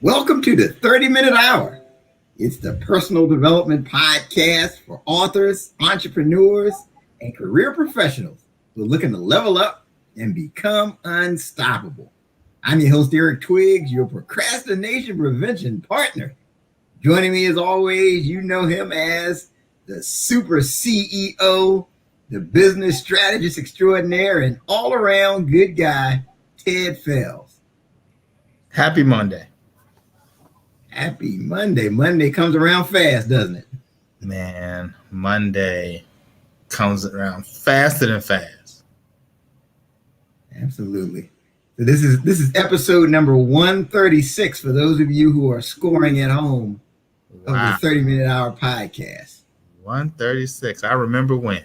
Welcome to the 30-Minute Hour. It's the personal development podcast for authors, entrepreneurs, and career professionals who are looking to level up and become unstoppable. I'm your host, Eric Twiggs, your procrastination prevention partner. Joining me as always, you know him as the super CEO, the business strategist extraordinaire, and all-around good guy, Ted Fells. Happy Monday. Happy Monday. Monday comes around fast, doesn't it? Man, Monday comes around faster than fast. Absolutely. So this is episode number 136 for those of you who are scoring at home of the 30-Minute Hour podcast. 136. I remember when.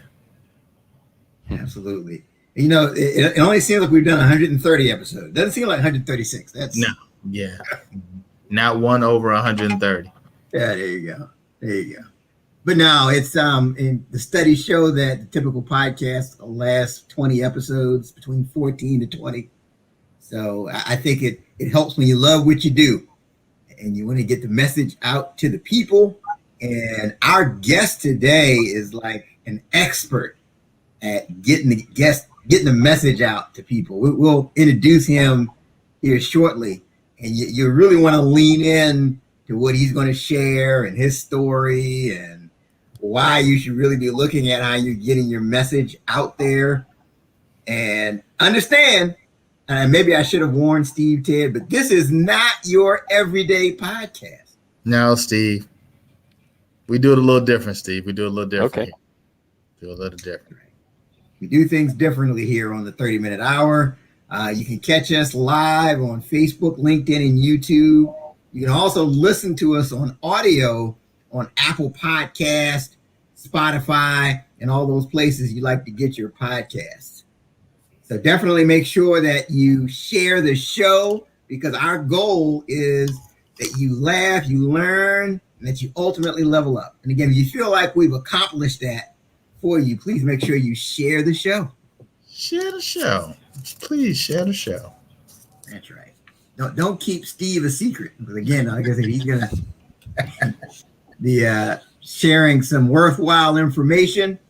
Absolutely. You know, it only seems like we've done 130 episodes. It doesn't seem like 136. No. Yeah. Not one over 130. Yeah, there you go. But no, it's and the studies show that the typical podcast will last 20 episodes, between 14 to 20. So I think it helps when you love what you do and you want to get the message out to the people. And our guest today is like an expert at getting the message out to people. We'll introduce him here shortly. And you really want to lean in to what he's going to share and his story and why you should really be looking at how you're getting your message out there. And understand, and maybe I should have warned Steve, Ted, but this is not your everyday podcast. No, Steve. We do it a little different, Steve. We do it a little different. Okay. Do a little different. We do things differently here on the 30-Minute Hour. You can catch us live on Facebook, LinkedIn, and YouTube. You can also listen to us on audio on Apple Podcast, Spotify, and all those places you like to get your podcasts. So definitely make sure that you share the show, because our goal is that you laugh, you learn, and that you ultimately level up. And again, if you feel like we've accomplished that for you, please make sure you share the show. Share the show. Please share the show. That's right. Don't keep Steve a secret. Because again, like I said, he's going to be sharing some worthwhile information.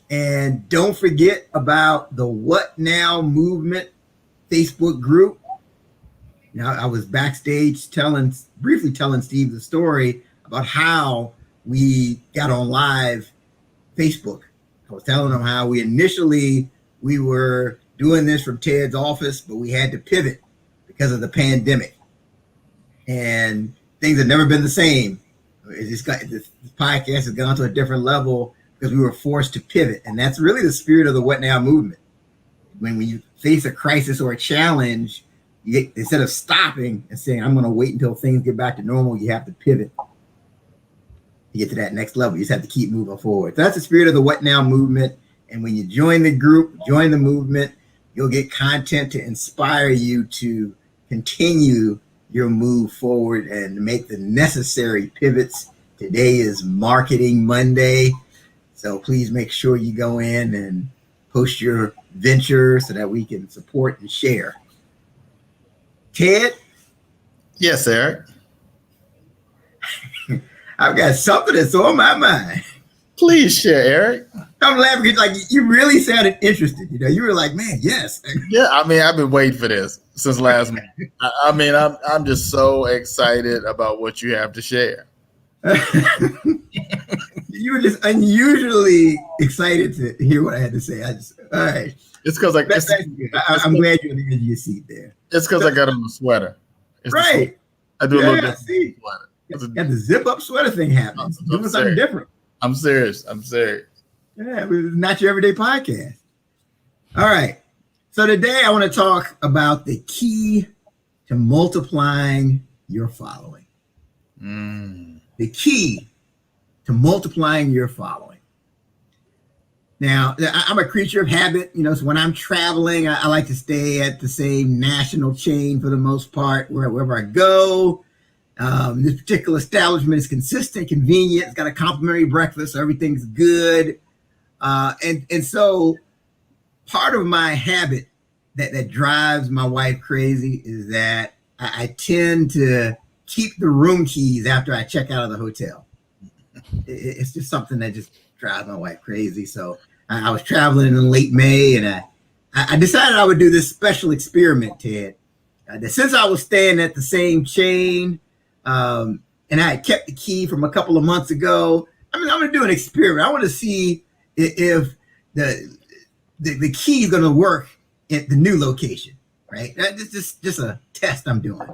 And don't forget about the What Now Movement Facebook group. Now, I was backstage briefly telling Steve the story about how we got on live Facebook. I was telling him how we were doing this from Ted's office, but we had to pivot because of the pandemic. And things have never been the same. This podcast has gone to a different level because we were forced to pivot. And that's really the spirit of the What Now movement. When you face a crisis or a challenge, instead of stopping and saying, I'm going to wait until things get back to normal, you have to pivot to get to that next level. You just have to keep moving forward. So that's the spirit of the What Now movement. And when you join the group, join the movement, you'll get content to inspire you to continue your move forward and make the necessary pivots. Today is Marketing Monday. So please make sure you go in and post your venture so that we can support and share. Ted? Yes, Eric. I've got something that's on my mind. Please share, Eric. I'm laughing because, like, you really sounded interested. You know, you were like, "Man, yes." Yeah, I mean, I've been waiting for this since last month. I'm just so excited about what you have to share. You were just unusually excited to hear what I had to say. All right. It's because I'm glad you're on the edge of your seat there. It's because I got on a sweater. Right. I do a little different sweater. Got the zip up sweater thing happening. Doing something different. I'm serious. Yeah, it's not your everyday podcast. All right. So today I want to talk about the key to multiplying your following. The key to multiplying your following. Now, I'm a creature of habit. You know, so when I'm traveling, I like to stay at the same national chain for the most part, wherever I go. This particular establishment is consistent, convenient. It's got a complimentary breakfast, so everything's good. And so part of my habit that drives my wife crazy is that I tend to keep the room keys after I check out of the hotel. It's just something that just drives my wife crazy. So I was traveling in late May, and I decided I would do this special experiment, Ted. That since I was staying at the same chain, and I had kept the key from a couple of months ago, I'm going to do an experiment. I want to see if the key is going to work at the new location, right? That's just a test I'm doing.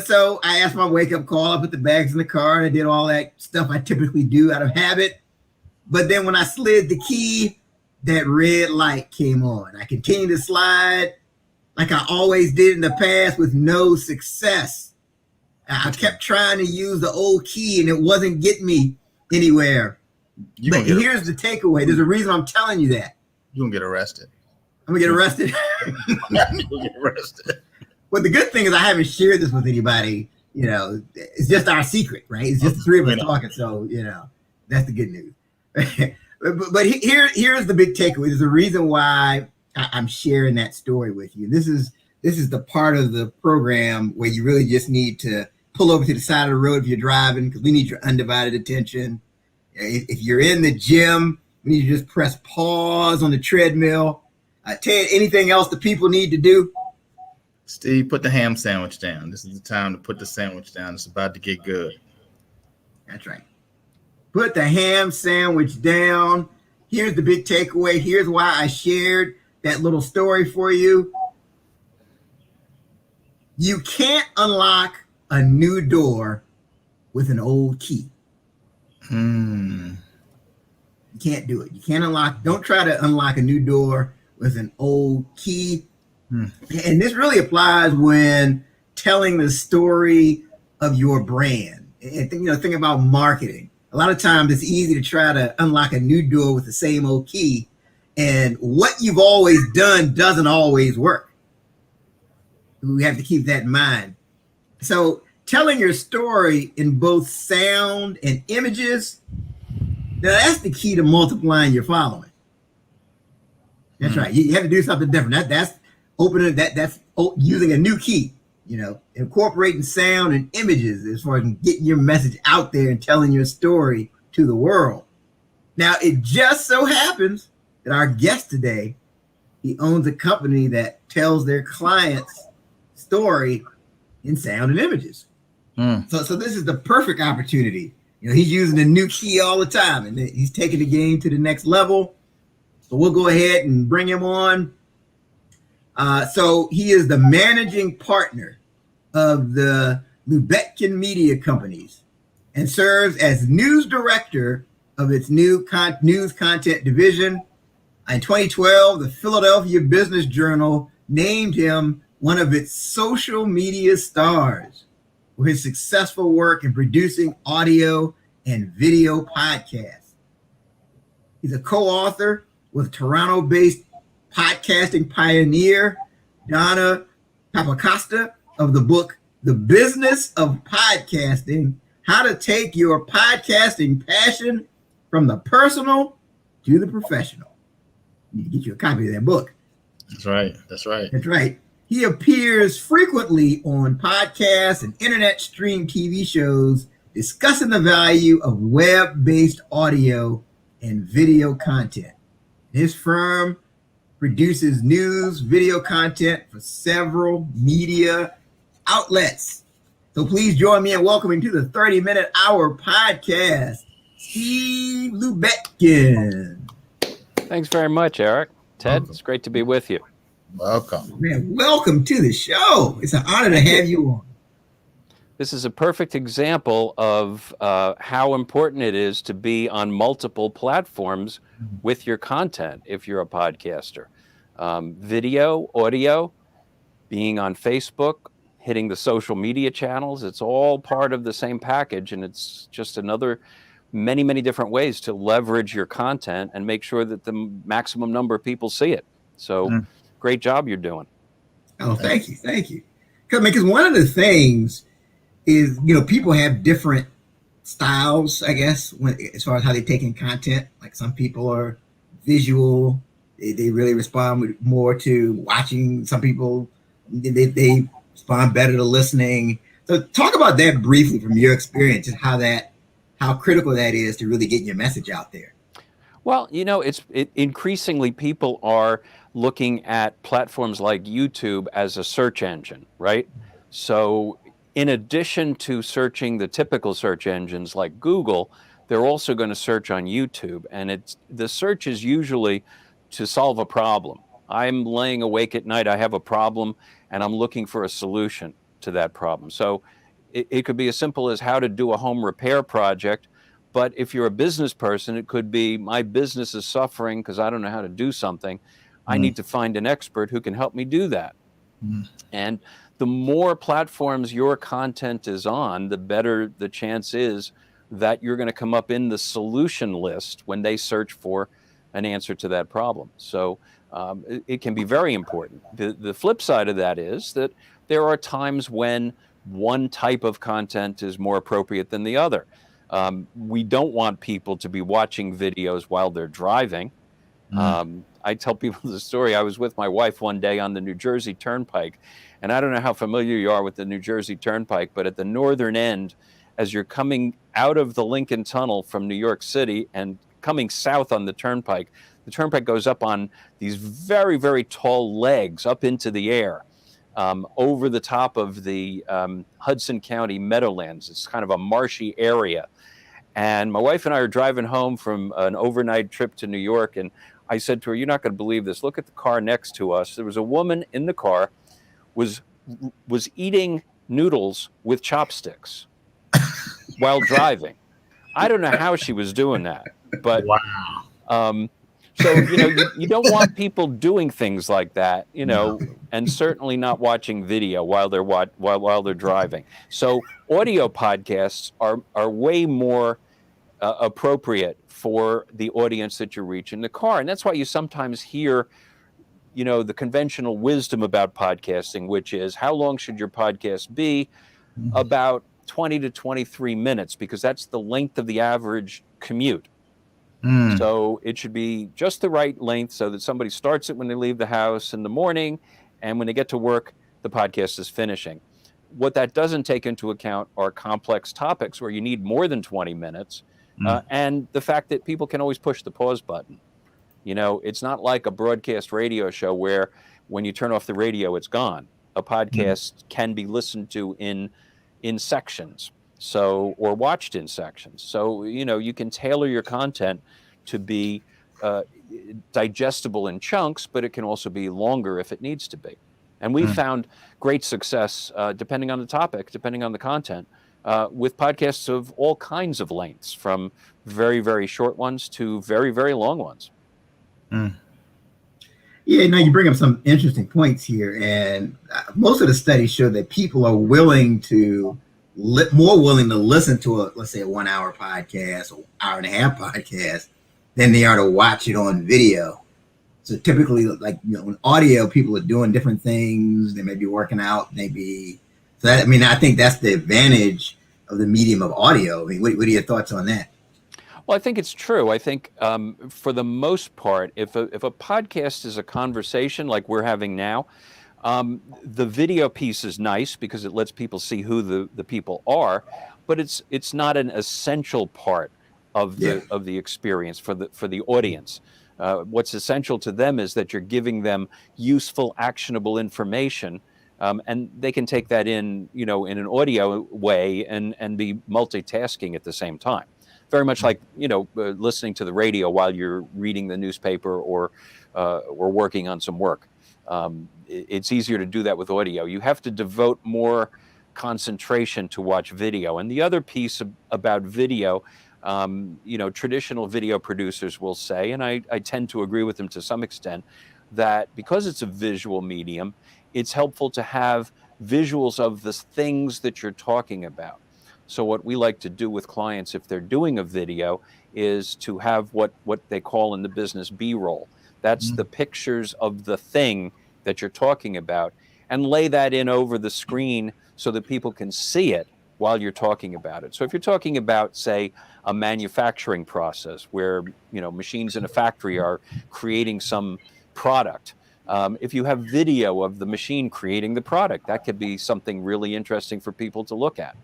So I asked my wake-up call. I put the bags in the car, and I did all that stuff I typically do out of habit. But then when I slid the key, that red light came on. I continued to slide like I always did in the past with no success. I kept trying to use the old key, and it wasn't getting me anywhere. But here's the takeaway. There's a reason I'm telling you that. You're going to get arrested. I'm going to get arrested? You're going to get arrested. But the good thing is I haven't shared this with anybody. You know, it's just our secret, right? It's just the three of us talking. So, you know, that's the good news. but here's the big takeaway. There's a reason why I'm sharing that story with you. This is the part of the program where you really just need to pull over to the side of the road if you're driving, because we need your undivided attention. If you're in the gym, we need to just press pause on the treadmill. Ted, anything else the people need to do? Steve, put the ham sandwich down. This is the time to put the sandwich down. It's about to get good. That's right. Put the ham sandwich down. Here's the big takeaway. Here's why I shared that little story for you. You can't unlock a new door with an old key. You can't do it. You can't unlock. Don't try to unlock a new door with an old key. And this really applies when telling the story of your brand. And think about marketing. A lot of times it's easy to try to unlock a new door with the same old key, and what you've always done doesn't always work. We have to keep that in mind. So telling your story in both sound and images, now that's the key to multiplying your following. That's right. You have to do something different. That's opening that's using a new key, incorporating sound and images as far as getting your message out there and telling your story to the world. Now, it just so happens that our guest today, he owns a company that tells their clients story in sound and images. So this is the perfect opportunity. He's using a new key all the time, and he's taking the game to the next level. So we'll go ahead and bring him on. So he is the managing partner of the Lubetkin Media Companies and serves as news director of its news content division. In 2012, the Philadelphia Business Journal named him one of its social media stars for his successful work in producing audio and video podcasts. He's a co-author with Toronto-based podcasting pioneer Donna Papacosta of the book, The Business of Podcasting, How to Take Your Podcasting Passion from the Personal to the Professional. You need to get you a copy of that book. That's right. That's right. He appears frequently on podcasts and internet stream TV shows discussing the value of web-based audio and video content. His firm produces news, video content for several media outlets. So please join me in welcoming to the 30-Minute Hour podcast, Steve Lubetkin. Thanks very much, Eric. Ted, It's great to be with you. Welcome. Man, welcome to the show. It's an honor to have you on. This is a perfect example of how important it is to be on multiple platforms with your content if you're a podcaster. Video, audio, being on Facebook, hitting the social media channels, it's all part of the same package, and it's just another many, many different ways to leverage your content and make sure that the maximum number of people see it. So great job you're doing. Oh, thank you. Because one of the things is, people have different styles, I guess, as far as how they take in content. Like some people are visual. They really respond more to watching. Some people, they respond better to listening. So talk about that briefly from your experience and how critical that is to really getting your message out there. Well, increasingly people are looking at platforms like YouTube as a search engine, right? So in addition to searching the typical search engines like Google, they're also going to search on YouTube. And the search is usually to solve a problem. I'm laying awake at night, I have a problem, and I'm looking for a solution to that problem. So it could be as simple as how to do a home repair project. But if you're a business person, it could be my business is suffering because I don't know how to do something. I need to find an expert who can help me do that. And the more platforms your content is on, the better the chance is that you're going to come up in the solution list when they search for an answer to that problem. So it can be very important. The flip side of that is that there are times when one type of content is more appropriate than the other. We don't want people to be watching videos while they're driving. I tell people the story. I was with my wife one day on the New Jersey Turnpike, and I don't know how familiar you are with the New Jersey Turnpike, but at the northern end, as you're coming out of the Lincoln Tunnel from New York City and coming south on the Turnpike goes up on these very, very tall legs up into the air. Over the top of the Hudson County Meadowlands. It's kind of a marshy area. And my wife and I are driving home from an overnight trip to New York. And I said to her, you're not going to believe this. Look at the car next to us. There was a woman in the car was eating noodles with chopsticks while driving. I don't know how she was doing that. But Wow. so, you don't want people doing things like that, and certainly not watching video while they're driving. So audio podcasts are way more appropriate for the audience that you reach in the car. And that's why you sometimes hear, the conventional wisdom about podcasting, which is how long should your podcast be? About 20 to 23 minutes, because that's the length of the average commute. So it should be just the right length so that somebody starts it when they leave the house in the morning, and when they get to work, the podcast is finishing. What that doesn't take into account are complex topics where you need more than 20 minutes, and the fact that people can always push the pause button. It's not like a broadcast radio show where when you turn off the radio, it's gone. A podcast can be listened to in sections. Or watched in sections. So, you can tailor your content to be digestible in chunks, but it can also be longer if it needs to be. And we've found great success, depending on the topic, depending on the content, with podcasts of all kinds of lengths, from very, very short ones to very, very long ones. Yeah, you bring up some interesting points here. And most of the studies show that people are willing to more willing to listen to let's say a 1 hour podcast or hour and a half podcast than they are to watch it on video. So typically, like, in audio, people are doing different things. They may be working out, I think that's the advantage of the medium of audio. I mean, what are your thoughts on that? Well, I think it's true. I think for the most part, if a podcast is a conversation like we're having now, the video piece is nice because it lets people see who the people are, but it's not an essential part of the experience for the audience. What's essential to them is that you're giving them useful, actionable information, and they can take that in an audio way and be multitasking at the same time. Very much like listening to the radio while you're reading the newspaper or working on some work. It's easier to do that with audio. You have to devote more concentration to watch video. And the other piece about video, traditional video producers will say, and I tend to agree with them to some extent, that because it's a visual medium, it's helpful to have visuals of the things that you're talking about. So what we like to do with clients, if they're doing a video, is to have what they call in the business B-roll. That's the pictures of the thing that you're talking about, and lay that in over the screen so that people can see it while you're talking about it. So if you're talking about, say, a manufacturing process where, machines in a factory are creating some product, If you have video of the machine creating the product, that could be something really interesting for people to look at.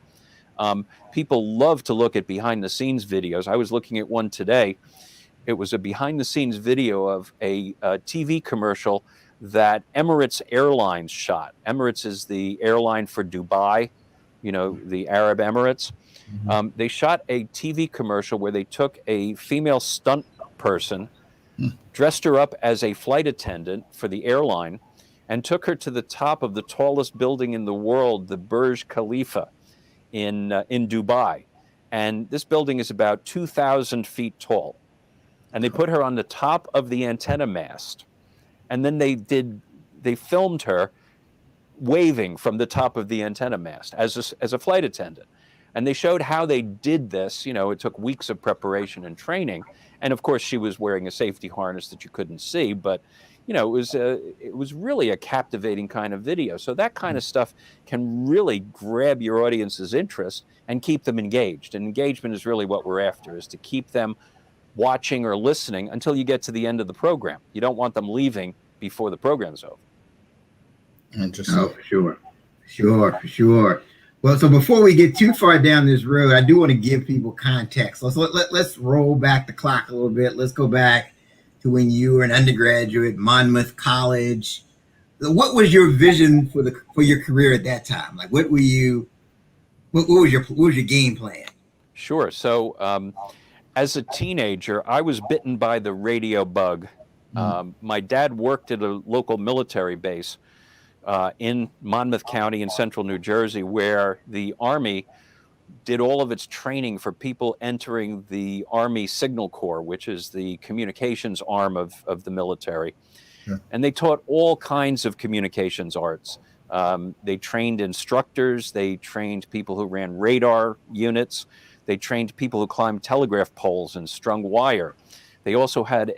People love to look at behind the scenes videos. I was looking at one today. It was a behind the scenes video of a TV commercial that Emirates Airlines shot. Emirates is the airline for Dubai, the Arab Emirates. They shot a TV commercial where they took a female stunt person, dressed her up as a flight attendant for the airline, and took her to the top of the tallest building in the world, the Burj Khalifa in Dubai. And this building is about 2,000 feet tall. And they put her on the top of the antenna mast. And then they filmed her waving from the top of the antenna mast as a flight attendant. And they showed how they did this. It took weeks of preparation and training. And of course, she was wearing a safety harness that you couldn't see. But, it was really a captivating kind of video. So that kind of stuff can really grab your audience's interest and keep them engaged. And engagement is really what we're after, is to keep them watching or listening until you get to the end of the program. You don't want them leaving before the program's over. Interesting. Oh, for sure. Well, so before we get too far down this road, I do want to give people context. Let's roll back the clock a little bit. Let's go back to when you were an undergraduate, Monmouth College. What was your vision for your career at that time? Like, what was your game plan? Sure. So, as a teenager, I was bitten by the radio bug. My dad worked at a local military base in Monmouth County in central New Jersey, where the Army did all of its training for people entering the Army Signal Corps, which is the communications arm of the military. Yeah. And they taught all kinds of communications arts. They trained instructors. They trained people who ran radar units. They trained people who climbed telegraph poles and strung wire. They also had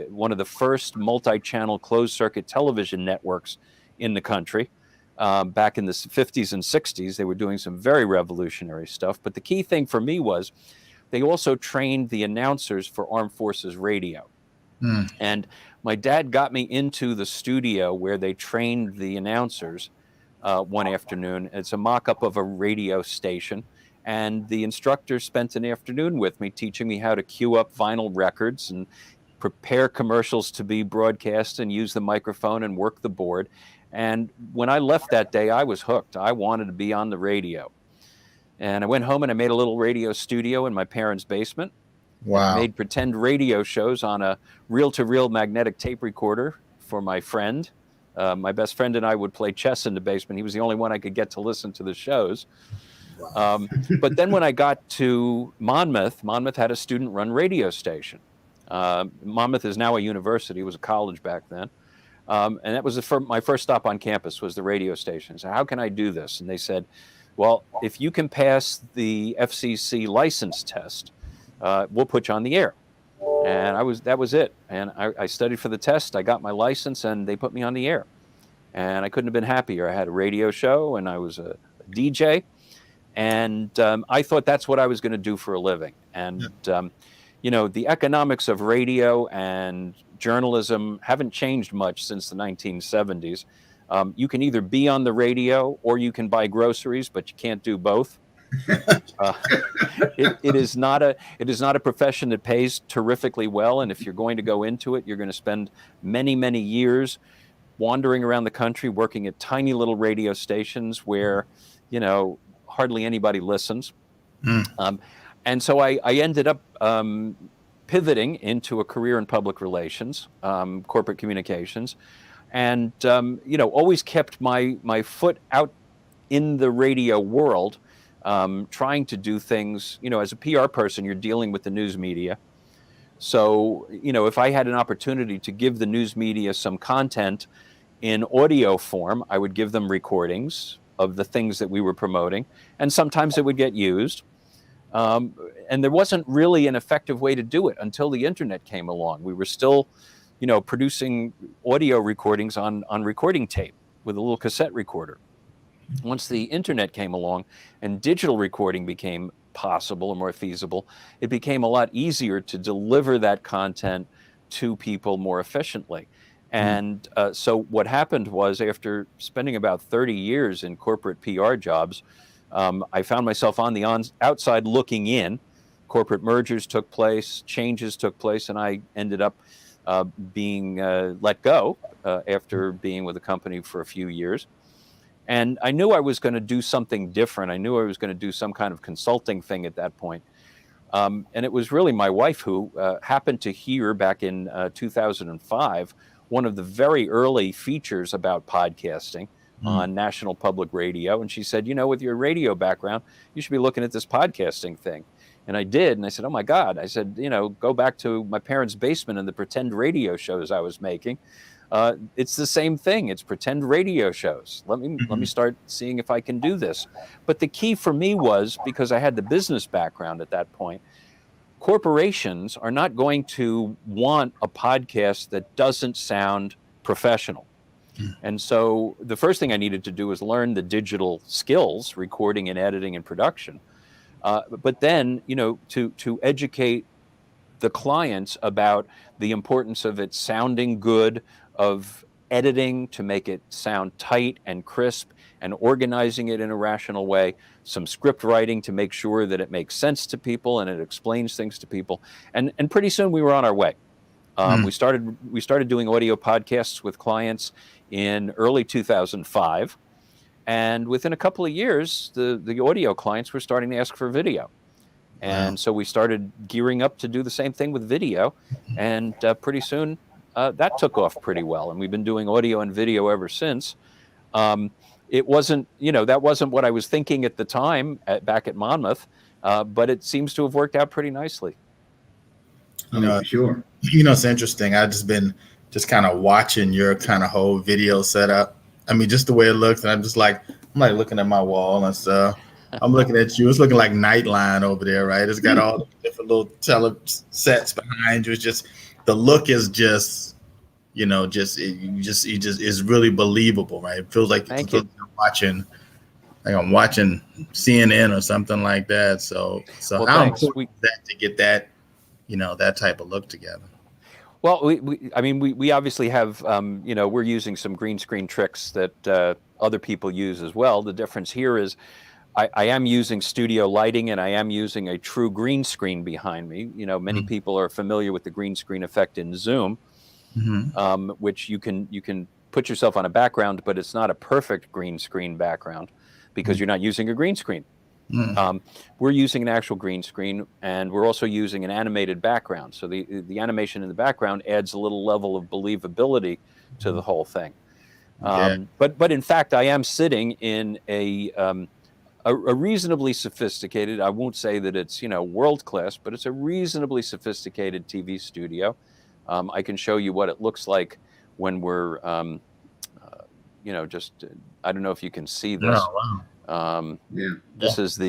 one of the first multi-channel closed-circuit television networks in the country. Back in the 50s and 60s, they were doing some very revolutionary stuff. But the key thing for me was they also trained the announcers for Armed Forces Radio. And my dad got me into the studio where they trained the announcers one afternoon. It's a mock-up of a radio station. And the instructor spent an afternoon with me teaching me how to cue up vinyl records and prepare commercials to be broadcast and use the microphone and work the board. And when I left that day, I was hooked. I wanted to be on the radio. And I went home and I made a little radio studio in my parents' basement. Wow. I made pretend radio shows on a reel-to-reel magnetic tape recorder for my friend. My best friend and I would play chess in the basement. He was the only one I could get to listen to the shows. But then when I got to Monmouth had a student-run radio station. Monmouth is now a university. It was a college back then. And that was my first stop on campus, was the radio station. So how can I do this? And they said, well, if you can pass the FCC license test, we'll put you on the air. And that was it. And I studied for the test. I got my license, and they put me on the air. And I couldn't have been happier. I had a radio show, and I was a DJ. And I thought that's what I was going to do for a living. And, the economics of radio and journalism haven't changed much since the 1970s. You can either be on the radio or you can buy groceries, but you can't do both. It is not a profession that pays terrifically well. And if you're going to go into it, you're going to spend many, many years wandering around the country, working at tiny little radio stations where, hardly anybody listens. And so I ended up pivoting into a career in public relations, corporate communications, and always kept my foot out in the radio world, trying to do things. As a PR person, you're dealing with the news media. So, if I had an opportunity to give the news media some content in audio form, I would give them recordings of the things that we were promoting, and sometimes it would get used. And there wasn't really an effective way to do it until the internet came along. We were still, producing audio recordings on recording tape with a little cassette recorder. Once the internet came along and digital recording became possible or more feasible, it became a lot easier to deliver that content to people more efficiently. And so what happened was, after spending about 30 years in corporate PR jobs, I found myself on the outside looking in. Corporate mergers took place, changes took place, and I ended up being let go after being with the company for a few years. And I knew I was going to do something different. I knew I was going to do some kind of consulting thing at that point. And it was really my wife who happened to hear back in 2005 one of the very early features about podcasting on National Public Radio. And she said, with your radio background, you should be looking at this podcasting thing. And I did. And I said, oh, my God. I said, go back to my parents' basement and the pretend radio shows I was making. It's the same thing. It's pretend radio shows. Let me start seeing if I can do this. But the key for me was, because I had the business background at that point, corporations are not going to want a podcast that doesn't sound professional. And so the first thing I needed to do was learn the digital skills, recording and editing and production. But then, to educate the clients about the importance of it sounding good, of editing to make it sound tight and crisp, and organizing it in a rational way, some script writing to make sure that it makes sense to people and it explains things to people. And pretty soon we were on our way. We started doing audio podcasts with clients in early 2005. And within a couple of years, the audio clients were starting to ask for video. And so we started gearing up to do the same thing with video. And pretty soon that took off pretty well. And we've been doing audio and video ever since. It wasn't, that wasn't what I was thinking at the time back at Monmouth, but it seems to have worked out pretty nicely. Sure. It's interesting. I've just been kind of watching your kind of whole video setup. I mean, just the way it looks. And I'm like looking at my wall and stuff. I'm looking at you. It's looking like Nightline over there, right? It's got all the different little sets behind you. It's just, the look is just, it is really believable, right? It feels like I'm watching CNN or something like that. So how important is that to get that, that type of look together? Well, we obviously have, we're using some green screen tricks that other people use as well. The difference here is I am using studio lighting, and I am using a true green screen behind me. Many people are familiar with the green screen effect in Zoom, which you can put yourself on a background, but it's not a perfect green screen background because you're not using a green screen. We're using an actual green screen, and we're also using an animated background. So the animation in the background adds a little level of believability to the whole thing. But in fact, I am sitting in a reasonably sophisticated, I won't say that it's, world class, but it's a reasonably sophisticated TV studio. I can show you what it looks like when we're, I don't know if you can see this. Oh, wow. This is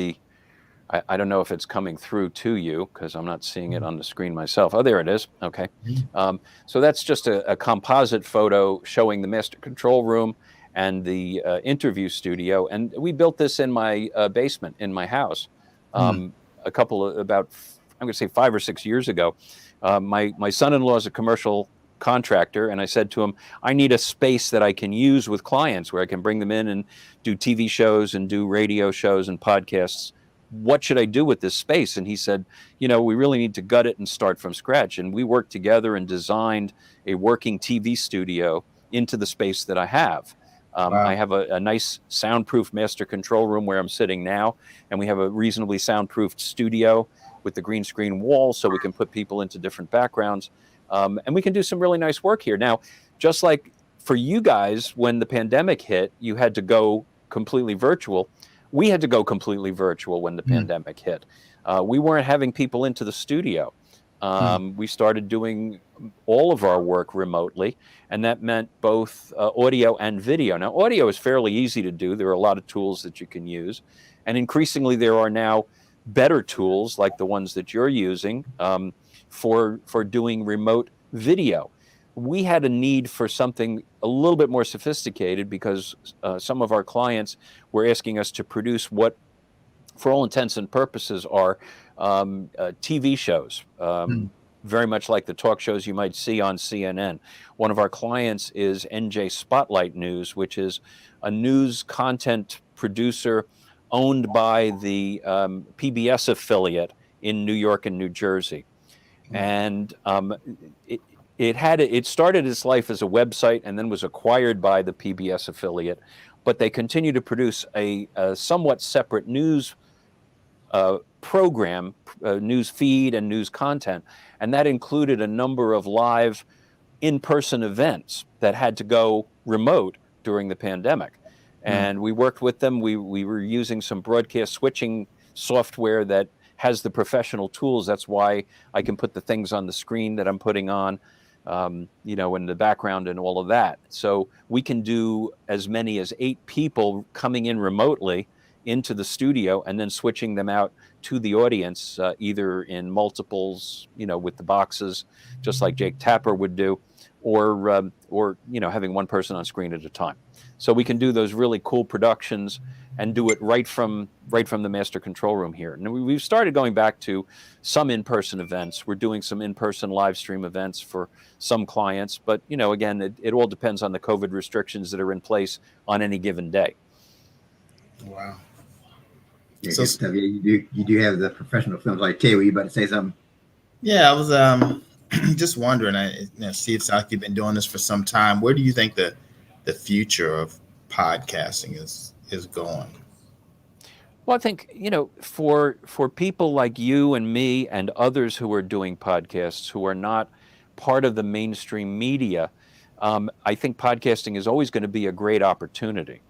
I don't know if it's coming through to you because I'm not seeing it on the screen myself. Oh, there it is. Okay. So that's just a composite photo showing the master control room and the interview studio. And we built this in my basement in my house I'm going to say 5 or 6 years ago. My son-in-law is a commercial contractor, and I said to him, I need a space that I can use with clients where I can bring them in and do TV shows and do radio shows and podcasts. What should I do with this space? And he said, we really need to gut it and start from scratch. And we worked together and designed a working TV studio into the space that I have. I have a nice soundproof master control room where I'm sitting now, and we have a reasonably soundproofed studio with the green screen wall so we can put people into different backgrounds. And we can do some really nice work here. Now, just like for you guys, when the pandemic hit, you had to go completely virtual. We had to go completely virtual when the pandemic hit. We weren't having people into the studio. We started doing all of our work remotely, and that meant both audio and video. Now, audio is fairly easy to do. There are a lot of tools that you can use, and increasingly there are now better tools like the ones that you're using for doing remote video. We had a need for something a little bit more sophisticated because some of our clients were asking us to produce what, for all intents and purposes, are TV shows, very much like the talk shows you might see on CNN. One of our clients is NJ Spotlight News, which is a news content producer owned by the PBS affiliate in New York and New Jersey. And it started its life as a website and then was acquired by the PBS affiliate, but they continue to produce a somewhat separate news program, news feed and news content, and that included a number of live in-person events that had to go remote during the pandemic. And we worked with them. We were using some broadcast switching software that has the professional tools. That's why I can put the things on the screen that I'm putting on, in the background and all of that. So we can do as many as 8 people coming in remotely into the studio and then switching them out to the audience, either in multiples, with the boxes, just like Jake Tapper would do, or having one person on screen at a time. So we can do those really cool productions and do it right from the master control room here. And we've started going back to some in-person events. We're doing some in-person live stream events for some clients, but again, it all depends on the COVID restrictions that are in place on any given day. Wow. Yeah, so you do have the professional films. Like Tay, were you about to say something? Yeah, I was just wondering. Steve, sounds like you've been doing this for some time. Where do you think the future of podcasting is going? Well, I think, for people like you and me and others who are doing podcasts who are not part of the mainstream media, I think podcasting is always going to be a great opportunity.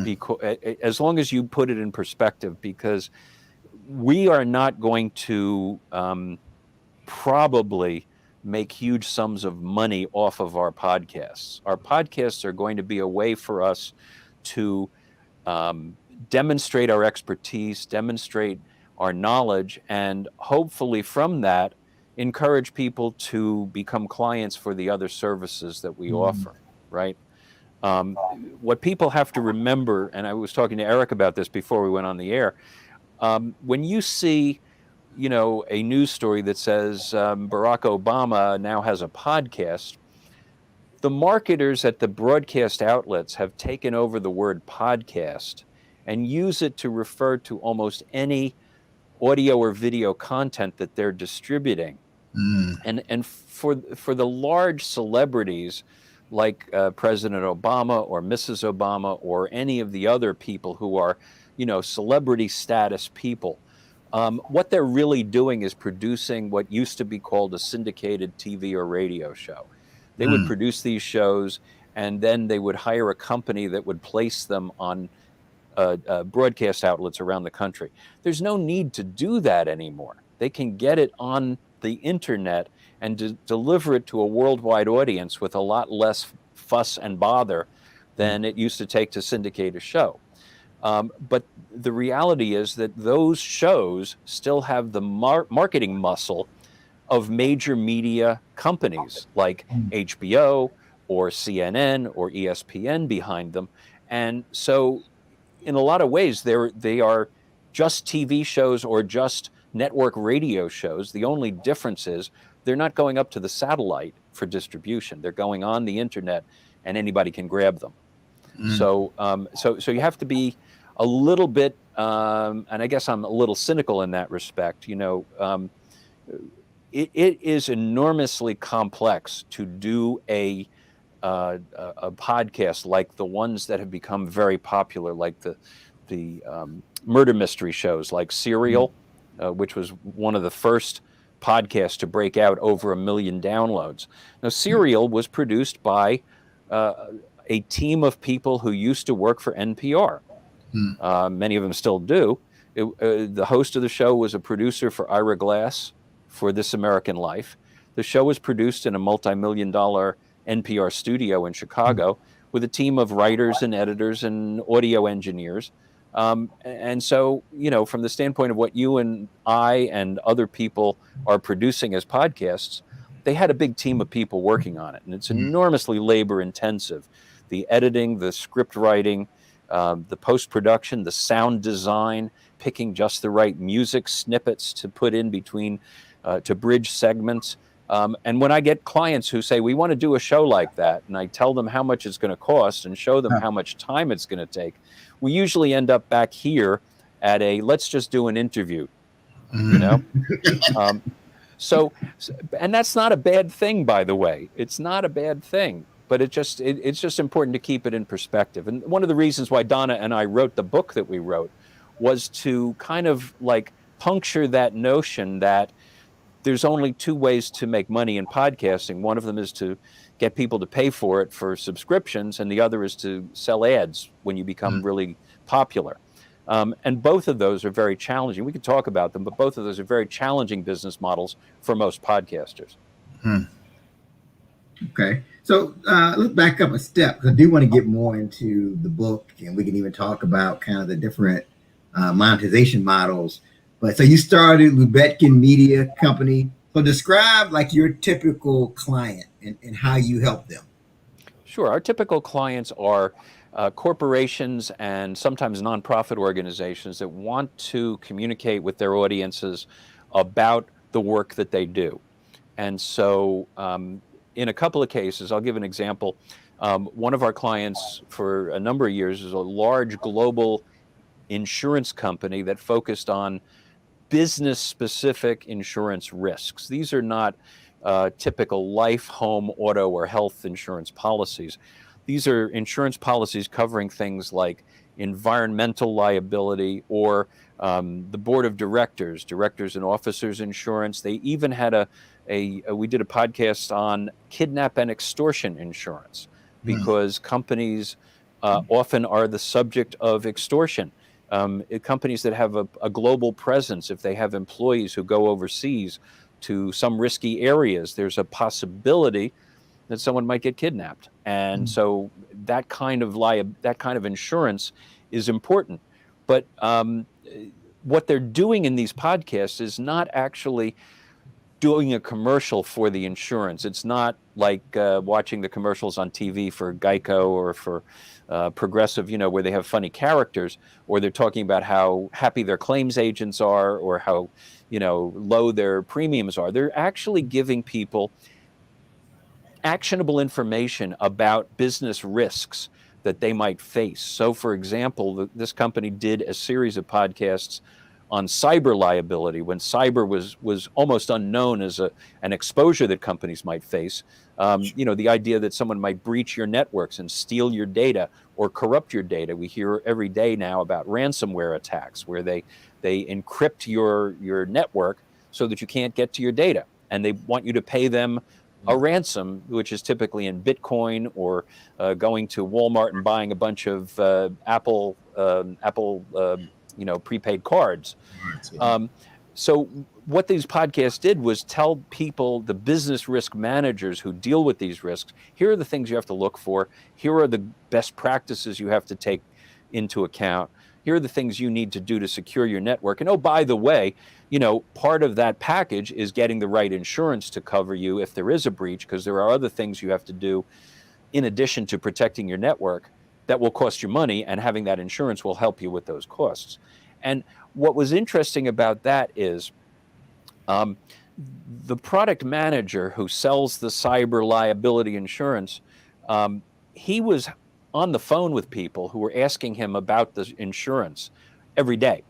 Because, as long as you put it in perspective, because we are not going to probably make huge sums of money off of our podcasts. Our podcasts are going to be a way for us to demonstrate our expertise, demonstrate our knowledge, and hopefully from that, encourage people to become clients for the other services that we offer, right? What people have to remember, and I was talking to Eric about this before we went on the air, when you see, a news story that says Barack Obama now has a podcast, the marketers at the broadcast outlets have taken over the word podcast and use it to refer to almost any audio or video content that they're distributing. And for the large celebrities like President Obama or Mrs. Obama or any of the other people who are, celebrity status people, what they're really doing is producing what used to be called a syndicated TV or radio show. They would produce these shows, and then they would hire a company that would place them on broadcast outlets around the country. There's no need to do that anymore. They can get it on the internet and deliver it to a worldwide audience with a lot less fuss and bother than it used to take to syndicate a show. But the reality is that those shows still have the marketing muscle of major media companies like HBO or CNN or ESPN behind them. And so in a lot of ways, they are just TV shows or just network radio shows. The only difference is they're not going up to the satellite for distribution. They're going on the internet, and anybody can grab them. So you have to be a little bit, and I guess I'm a little cynical in that respect. It is enormously complex to do a podcast like the ones that have become very popular, like the murder mystery shows, like Serial, which was one of the first podcasts to break out over 1 million downloads. Now, Serial was produced by a team of people who used to work for NPR. Many of them still do. The host of the show was a producer for Ira Glass for This American Life. The show was produced in a multi-million-dollar NPR studio in Chicago with a team of writers and editors and audio engineers. And so, from the standpoint of what you and I and other people are producing as podcasts, they had a big team of people working on it. And it's enormously labor intensive. The editing, the script writing, the post-production, the sound design, picking just the right music snippets to put in between to bridge segments. And when I get clients who say, we want to do a show like that, and I tell them how much it's going to cost and show them how much time it's going to take, we usually end up back here at let's just do an interview, you know? And that's not a bad thing, by the way. It's not a bad thing, but it's just important to keep it in perspective. And one of the reasons why Donna and I wrote the book that we wrote was to kind of like puncture that notion that there's only two ways to make money in podcasting. One of them is to get people to pay for it for subscriptions, and the other is to sell ads when you become really popular. And both of those are very challenging. We could talk about them, but both of those are very challenging business models for most podcasters. Okay. So let's back up a step, because I do want to get more into the book, and we can even talk about kind of the different monetization models. But so you started Lubetkin Media Company. So describe like your typical client and how you help them. Sure. Our typical clients are corporations and sometimes nonprofit organizations that want to communicate with their audiences about the work that they do. And so in a couple of cases, I'll give an example. One of our clients for a number of years is a large global insurance company that focused on business-specific insurance risks. These are not typical life, home, auto, or health insurance policies. These are insurance policies covering things like environmental liability or the board of directors and officers insurance. They even had we did a podcast on kidnap and extortion insurance because companies often are the subject of extortion. Companies that have a global presence, if they have employees who go overseas to some risky areas, there's a possibility that someone might get kidnapped. And so that kind of insurance is important. But what they're doing in these podcasts is not actually doing a commercial for the insurance. It's not like watching the commercials on TV for Geico or for Progressive, where they have funny characters, or they're talking about how happy their claims agents are or how, low their premiums are. They're actually giving people actionable information about business risks that they might face. So, for example, this company did a series of podcasts on cyber liability when cyber was almost unknown as an exposure that companies might face. The idea that someone might breach your networks and steal your data or corrupt your data. We hear every day now about ransomware attacks where they encrypt your network so that you can't get to your data, and they want you to pay them a ransom, which is typically in Bitcoin or going to Walmart and buying a bunch of Apple prepaid cards. So what these podcasts did was tell people, the business risk managers who deal with these risks, here are the things you have to look for. Here are the best practices you have to take into account. Here are the things you need to do to secure your network. And oh, by the way, part of that package is getting the right insurance to cover you if there is a breach, because there are other things you have to do in addition to protecting your network that will cost you money, and having that insurance will help you with those costs. And what was interesting about that is the product manager who sells the cyber liability insurance, he was on the phone with people who were asking him about the insurance every day.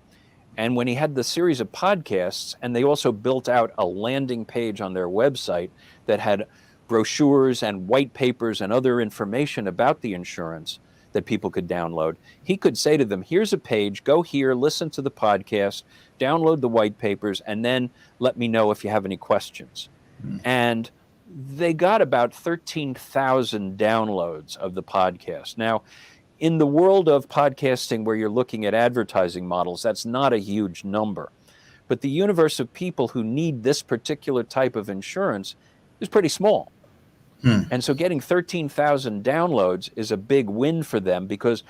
And when he had the series of podcasts, and they also built out a landing page on their website that had brochures and white papers and other information about the insurance that people could download, he could say to them, here's a page, go here, listen to the podcast, download the white papers, and then let me know if you have any questions. And they got about 13,000 downloads of the podcast. Now, in the world of podcasting where you're looking at advertising models, that's not a huge number. But the universe of people who need this particular type of insurance is pretty small. And so getting 13,000 downloads is a big win for them, because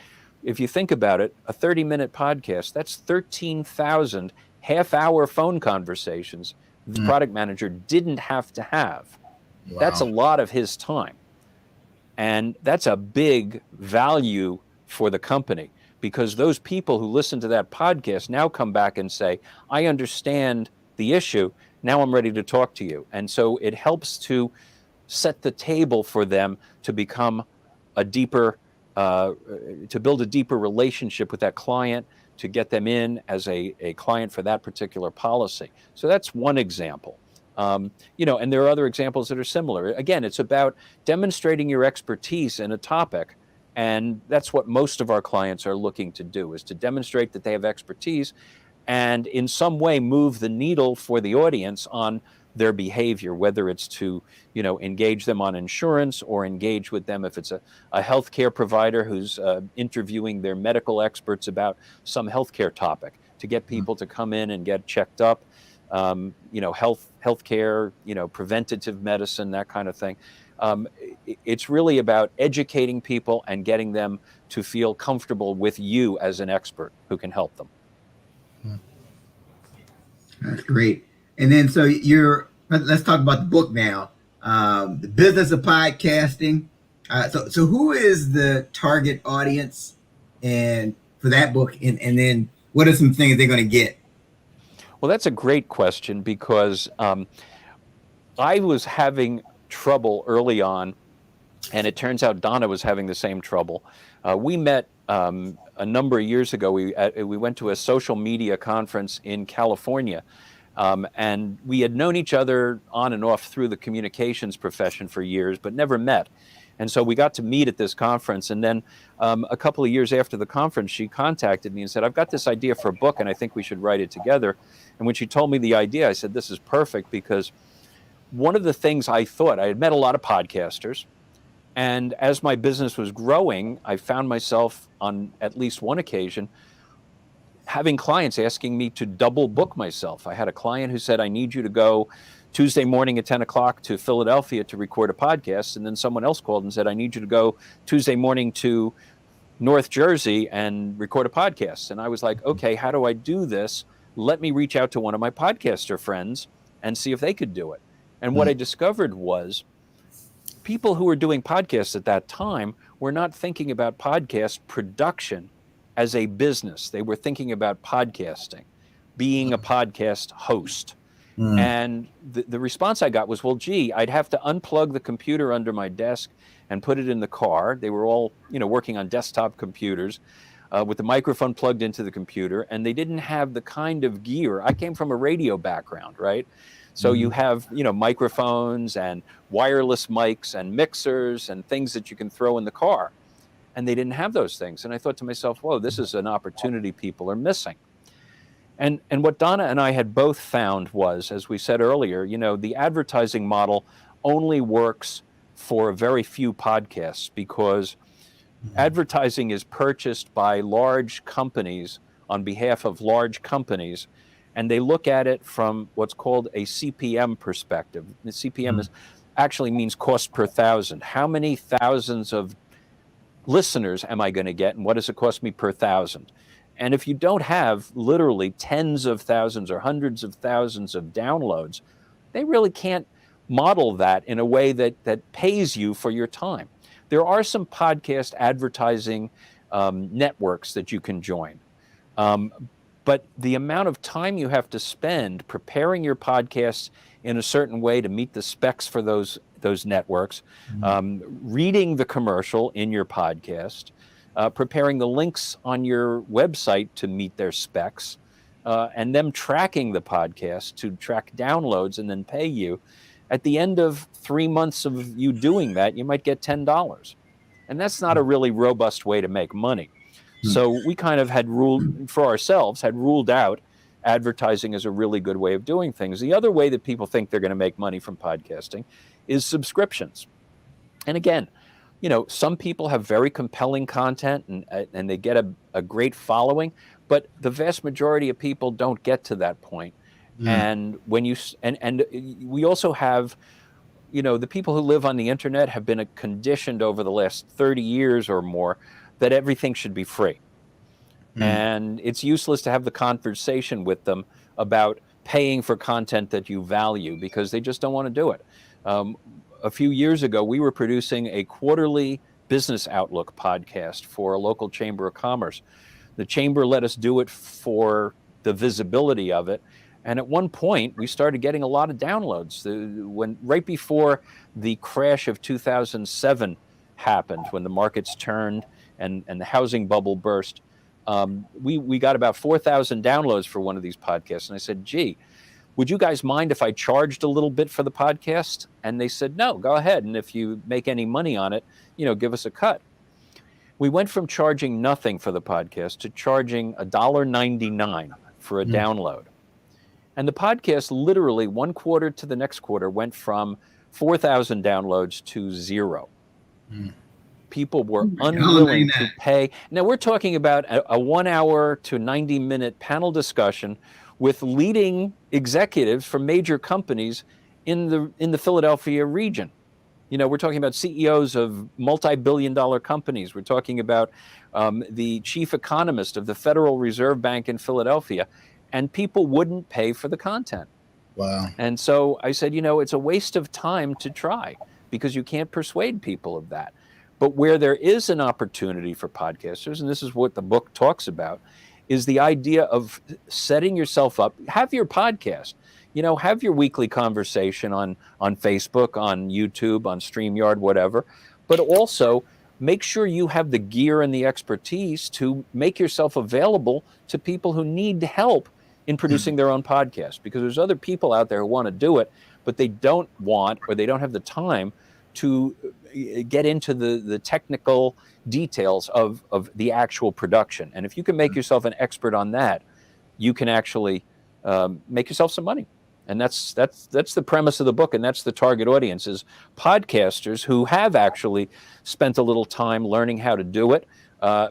if you think about it, a 30-minute podcast, that's 13,000 half-hour phone conversations the product manager didn't have to have. Wow. That's a lot of his time. And that's a big value for the company, because those people who listen to that podcast now come back and say, I understand the issue. Now I'm ready to talk to you. And so it helps to set the table for them to become a deeper, to build a deeper relationship with that client, to get them in as a client for that particular policy. So that's one example. And there are other examples that are similar. Again, it's about demonstrating your expertise in a topic. And that's what most of our clients are looking to do, is to demonstrate that they have expertise and in some way move the needle for the audience on their behavior, whether it's to, engage them on insurance or engage with them if it's a healthcare provider who's interviewing their medical experts about some healthcare topic, to get people to come in and get checked up, healthcare, preventative medicine, that kind of thing. It's really about educating people and getting them to feel comfortable with you as an expert who can help them. That's great. And then, so let's talk about the book now. The Business of Podcasting. So who is the target audience and for that book? And then what are some things they're going to get? Well, that's a great question, because I was having trouble early on, and it turns out Donna was having the same trouble. We met a number of years ago. We went to a social media conference in California, and we had known each other on and off through the communications profession for years, but never met. And so we got to meet at this conference. And then a couple of years after the conference, she contacted me and said, I've got this idea for a book, and I think we should write it together. And when she told me the idea, I said, this is perfect, because one of the things I thought, I had met a lot of podcasters, and as my business was growing, I found myself on at least one occasion having clients asking me to double book myself. I had a client who said, I need you to go Tuesday morning at 10 o'clock to Philadelphia to record a podcast. And then someone else called and said, I need you to go Tuesday morning to North Jersey and record a podcast. And I was like, okay, how do I do this? Let me reach out to one of my podcaster friends and see if they could do it. And what I discovered was people who were doing podcasts at that time were not thinking about podcast production as a business. They were thinking about podcasting, being a podcast host. And the response I got was, well, gee, I'd have to unplug the computer under my desk and put it in the car. They were all, working on desktop computers with the microphone plugged into the computer, and they didn't have the kind of gear. I came from a radio background, right? So you have, microphones and wireless mics and mixers and things that you can throw in the car. And they didn't have those things. And I thought to myself, whoa, this is an opportunity people are missing. And what Donna and I had both found was, as we said earlier, the advertising model only works for a very few podcasts, because advertising is purchased by large companies on behalf of large companies, and they look at it from what's called a CPM perspective. The CPM actually means cost per thousand. How many thousands of listeners am I going to get, and what does it cost me per thousand? And if you don't have literally tens of thousands or hundreds of thousands of downloads, they really can't model that in a way that pays you for your time. There are some podcast advertising networks that you can join. But the amount of time you have to spend preparing your podcasts in a certain way to meet the specs for those networks, reading the commercial in your podcast, preparing the links on your website to meet their specs, and them tracking the podcast to track downloads and then pay you. At the end of 3 months of you doing that, you might get $10. And that's not a really robust way to make money. So we kind of had ruled out advertising as a really good way of doing things. The other way that people think they're going to make money from podcasting is subscriptions. And again, some people have very compelling content and they get a great following, but the vast majority of people don't get to that point. And when and we also have, the people who live on the internet have been conditioned over the last 30 years or more that everything should be free. And it's useless to have the conversation with them about paying for content that you value, because they just don't want to do it. A few years ago, we were producing a quarterly business outlook podcast for a local chamber of commerce. The chamber let us do it for the visibility of it. And at one point, we started getting a lot of downloads. Right before the crash of 2007 happened, when the markets turned and the housing bubble burst, we got about 4,000 downloads for one of these podcasts. And I said, gee, would you guys mind if I charged a little bit for the podcast? And they said, no, go ahead. And if you make any money on it, give us a cut. We went from charging nothing for the podcast to charging $1.99 for a download. And the podcast literally one quarter to the next quarter went from 4,000 downloads to 0. People were unwilling to pay. Now we're talking about a 1 hour to 90-minute panel discussion with leading executives from major companies in the Philadelphia region. We're talking about CEOs of multi-billion-dollar companies. We're talking about the chief economist of the Federal Reserve Bank in Philadelphia, and people wouldn't pay for the content. Wow. And so I said, it's a waste of time to try, because you can't persuade people of that. But where there is an opportunity for podcasters, and this is what the book talks about, is the idea of setting yourself up. Have your podcast. Have your weekly conversation on Facebook, on YouTube, on StreamYard, whatever. But also make sure you have the gear and the expertise to make yourself available to people who need help in producing their own podcast, because there's other people out there who want to do it, but they don't want, or they don't have the time to get into the technical details of the actual production. And if you can make yourself an expert on that, you can actually make yourself some money. And that's the premise of the book, and that's the target audience, is podcasters who have actually spent a little time learning how to do it,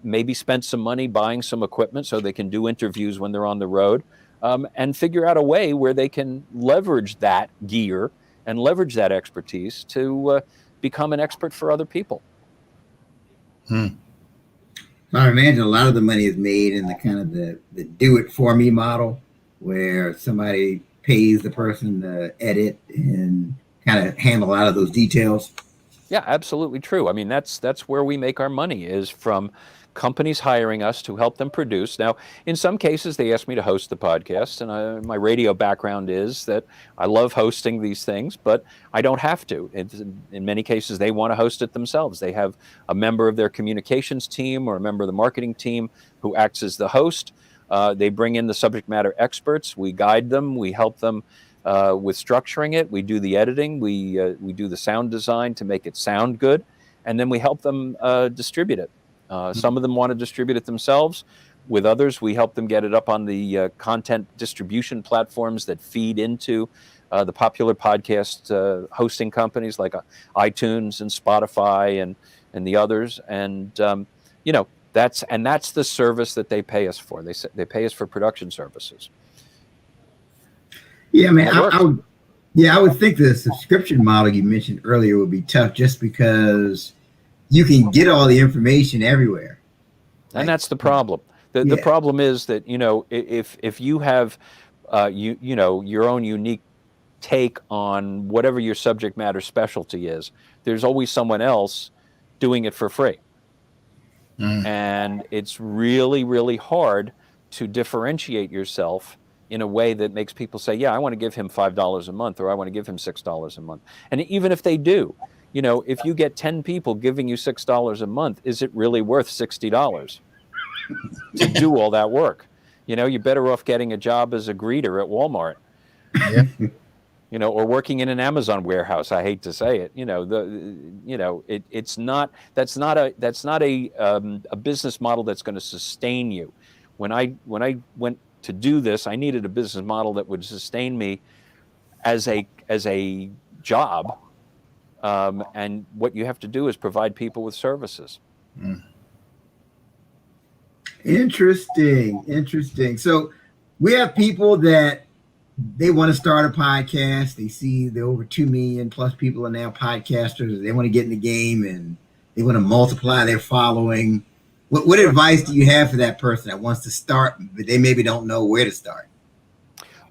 maybe spent some money buying some equipment so they can do interviews when they're on the road, and figure out a way where they can leverage that gear and leverage that expertise to become an expert for other people. I imagine a lot of the money is made in the kind of the do-it-for-me model, where somebody pays the person to edit and kind of handle a lot of those details. Yeah, absolutely true. I mean, that's where we make our money, is from companies hiring us to help them produce. Now, in some cases, they ask me to host the podcast, and my radio background is that I love hosting these things, but I don't have to. In many cases, they want to host it themselves. They have a member of their communications team or a member of the marketing team who acts as the host. They bring in the subject matter experts. We guide them. We help them with structuring it. We do the editing. We do the sound design to make it sound good, and then we help them distribute it. Some of them want to distribute it themselves. With others, we help them get it up on the content distribution platforms that feed into the popular podcast hosting companies like iTunes and Spotify and the others. And that's the service that they pay us for. They pay us for production services. Yeah, man. I would think the subscription model you mentioned earlier would be tough, just because you can get all the information everywhere. And that's the problem. The problem is that, if you have your own unique take on whatever your subject matter specialty is, there's always someone else doing it for free. And it's really, really hard to differentiate yourself in a way that makes people say, yeah, I want to give him $5 a month, or I want to give him $6 a month. And even if they do, if you get 10 people giving you $6 a month, is it really worth $60 to do all that work? You're better off getting a job as a greeter at Walmart. Yeah. Or working in an Amazon warehouse. I hate to say it. That's not a business model that's going to sustain you. When I went to do this, I needed a business model that would sustain me as a job. And what you have to do is provide people with services. Interesting. So we have people that they want to start a podcast. They see the over 2 million plus people are now podcasters. They want to get in the game and they want to multiply their following. What advice do you have for that person that wants to start, but they maybe don't know where to start?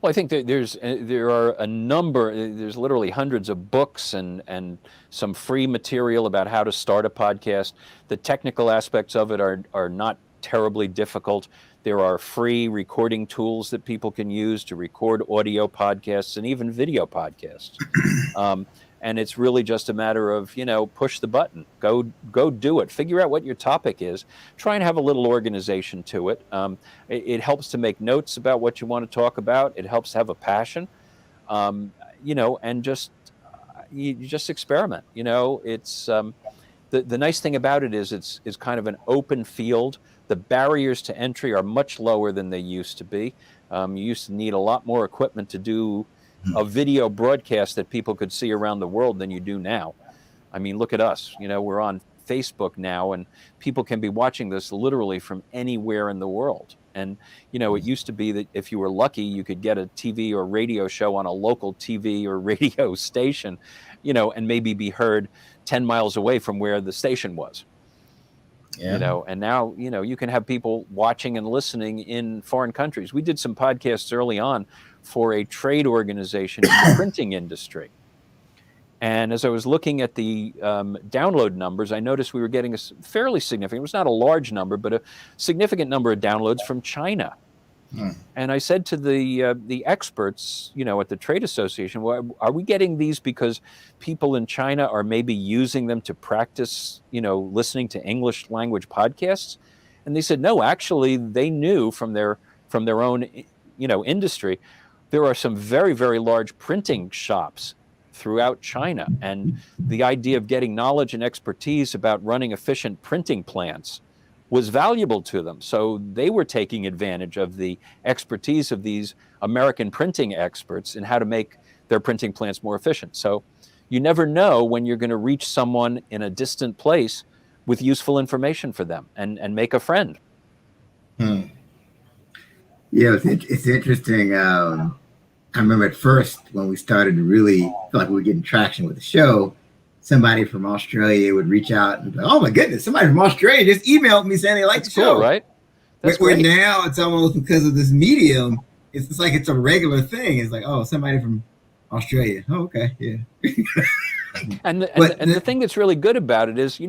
Well, I think that there are a number. There's literally hundreds of books and some free material about how to start a podcast. The technical aspects of it are not terribly difficult. There are free recording tools that people can use to record audio podcasts and even video podcasts. And it's really just a matter of, push the button, go do it, figure out what your topic is, try and have a little organization to it. It helps to make notes about what you want to talk about. It helps to have a passion, and you just experiment. It's the nice thing about it is it's kind of an open field. The barriers to entry are much lower than they used to be. You used to need a lot more equipment to do a video broadcast that people could see around the world than you do now. I mean, look at us. We're on Facebook now, and people can be watching this literally from anywhere in the world. And, it used to be that if you were lucky, you could get a TV or radio show on a local TV or radio station, and maybe be heard 10 miles away from where the station was. Yeah. And now, you can have people watching and listening in foreign countries. We did some podcasts early on for a trade organization in the printing industry. And as I was looking at the download numbers, I noticed we were getting a fairly significant, it was not a large number, but a significant number of downloads from China. And I said to the experts, at the trade association, well, are we getting these because people in China are maybe using them to practice, listening to English language podcasts? And they said, no, actually, they knew from their own, industry, there are some very, very large printing shops throughout China. And the idea of getting knowledge and expertise about running efficient printing plants was valuable to them. So they were taking advantage of the expertise of these American printing experts in how to make their printing plants more efficient. So you never know when you're going to reach someone in a distant place with useful information for them and make a friend. Yeah, it's interesting. I remember at first when we started to really feel like we were getting traction with the show, somebody from Australia would reach out and be like, oh my goodness, somebody from Australia just emailed me saying they like the show. Cool, right? That's where great. Now it's almost because of this medium, it's like it's a regular thing. It's like, oh, somebody from Australia. Oh, okay, yeah. And the thing that's really good about it is,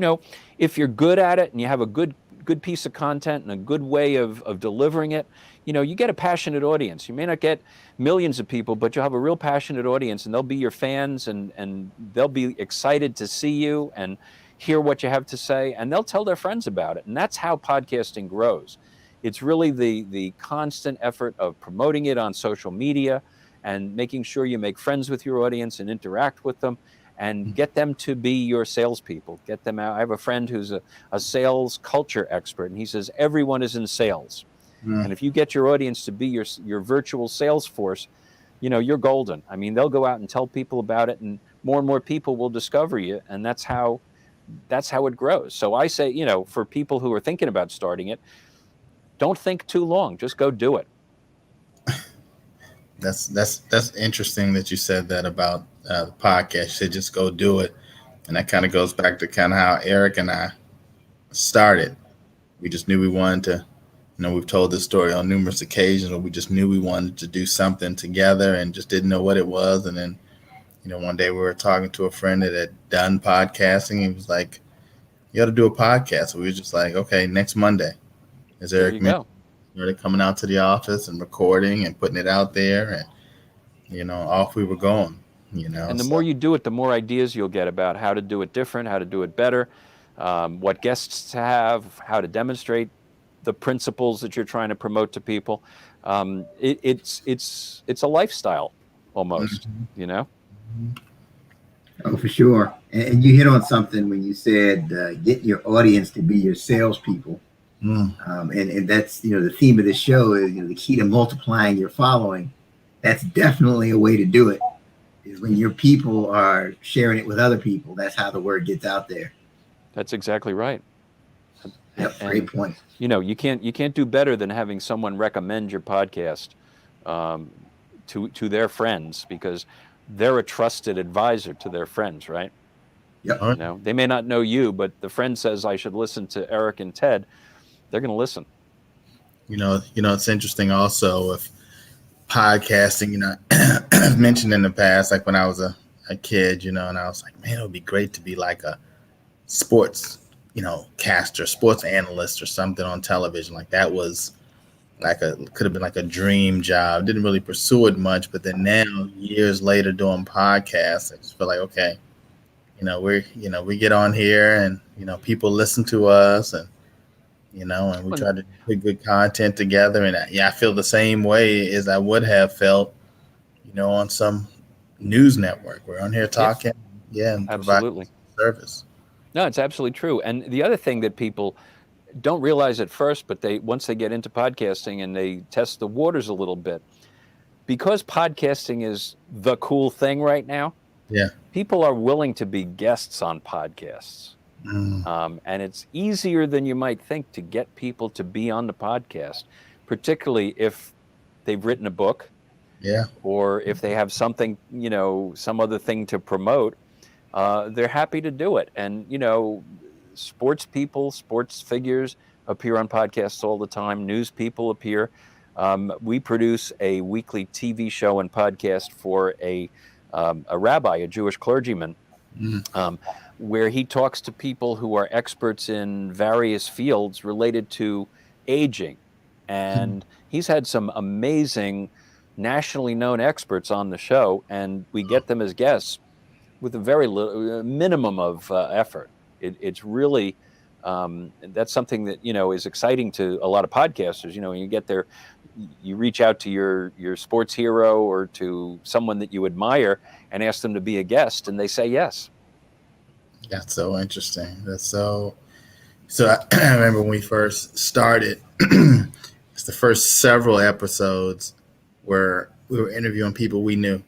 if you're good at it and you have a good piece of content and a good way of delivering it, you get a passionate audience. You may not get millions of people, but you'll have a real passionate audience, and they'll be your fans, and they'll be excited to see you and hear what you have to say, and they'll tell their friends about it. And that's how podcasting grows. It's really the constant effort of promoting it on social media and making sure you make friends with your audience and interact with them and get them to be your salespeople. Get them out. I have a friend who's a sales culture expert, and he says everyone is in sales. And if you get your audience to be your virtual sales force, you're golden. I mean, they'll go out and tell people about it, and more people will discover you, and that's how it grows. So I say, for people who are thinking about starting it, don't think too long. Just go do it. That's interesting that you said that about the podcast. You said just go do it, and that kind of goes back to kind of how Eric and I started. We just knew we wanted to. We've told this story on numerous occasions where we just knew we wanted to do something together and just didn't know what it was. And then, one day we were talking to a friend that had done podcasting. He was like, you ought to do a podcast. So we were just like, okay, next Monday. As Eric mentioned, they're coming out to the office and recording and putting it out there. And, off we were going, And the more you do it, the more ideas you'll get about how to do it different, how to do it better, what guests to have, how to demonstrate the principles that you're trying to promote to people. It's a lifestyle almost, Oh, for sure. And you hit on something when you said get your audience to be your salespeople. And that's, the theme of this show is, the key to multiplying your following. That's definitely a way to do it, is when your people are sharing it with other people. That's how the word gets out there. That's exactly right. Yep, great point. You can't do better than having someone recommend your podcast to their friends, because they're a trusted advisor to their friends, right? Yep. They may not know you, but the friend says I should listen to Eric and Ted. They're going to listen. It's interesting also with podcasting. I've mentioned in the past, like when I was a kid, and I was like, man, it would be great to be like a sports caster, sports analyst or something on television. Like that was could have been like a dream job. Didn't really pursue it much, but then now years later doing podcasts, I just feel like, okay, we get on here and, people listen to us and, and we try to put good content together. And I feel the same way as I would have felt, on some news network. We're on here talking. Yeah. And absolutely. Service. No, it's absolutely true. And the other thing that people don't realize at first, but once they get into podcasting and they test the waters a little bit, because podcasting is the cool thing right now. Yeah. People are willing to be guests on podcasts. And it's easier than you might think to get people to be on the podcast, particularly if they've written a book. Yeah. Or if they have something, some other thing to promote, they're happy to do it. And, sports people, sports figures appear on podcasts all the time. News people appear. We produce a weekly TV show and podcast for a rabbi, a Jewish clergyman, where he talks to people who are experts in various fields related to aging. And he's had some amazing nationally known experts on the show, and we get them as guests with a very minimum of effort. It's really, that's something that, is exciting to a lot of podcasters. When you get there, you reach out to your sports hero or to someone that you admire and ask them to be a guest, and they say yes. That's so interesting. That's so I remember when we first started, it's the first several episodes where we were interviewing people we knew.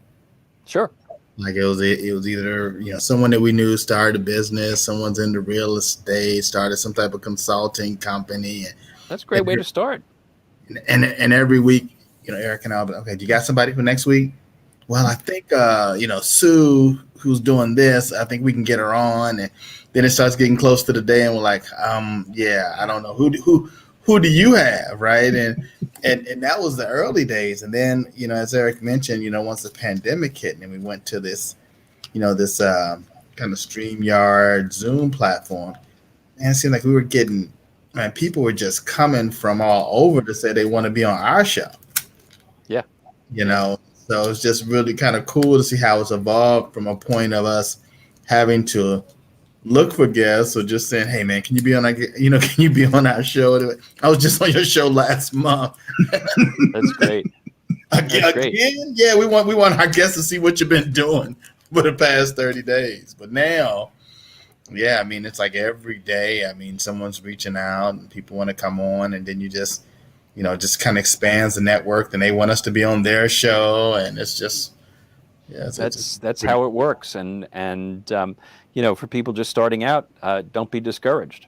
Sure. Like it was either, someone that we knew started a business, someone's into real estate, started some type of consulting company. That's a great way to start. And every week, Eric and I'll be, okay, do you got somebody for next week? Well, I think, Sue, who's doing this, I think we can get her on. And then it starts getting close to the day and we're like, I don't know. Who do you have? Right. And that was the early days. And then, as Eric mentioned, once the pandemic hit and we went to this, this kind of StreamYard Zoom platform, and it seemed like we were getting, people were just coming from all over to say they want to be on our show. Yeah. So it's just really kind of cool to see how it's evolved from a point of us having to look for guests or just saying, hey man, can you be on our show? I was just on your show last month. That's great. Again? Yeah, we want our guests to see what you've been doing for the past 30 days. But now, it's like every day, someone's reaching out and people want to come on, and then you just kind of expands the network and they want us to be on their show, and it's just that's how it works. And for people just starting out, don't be discouraged.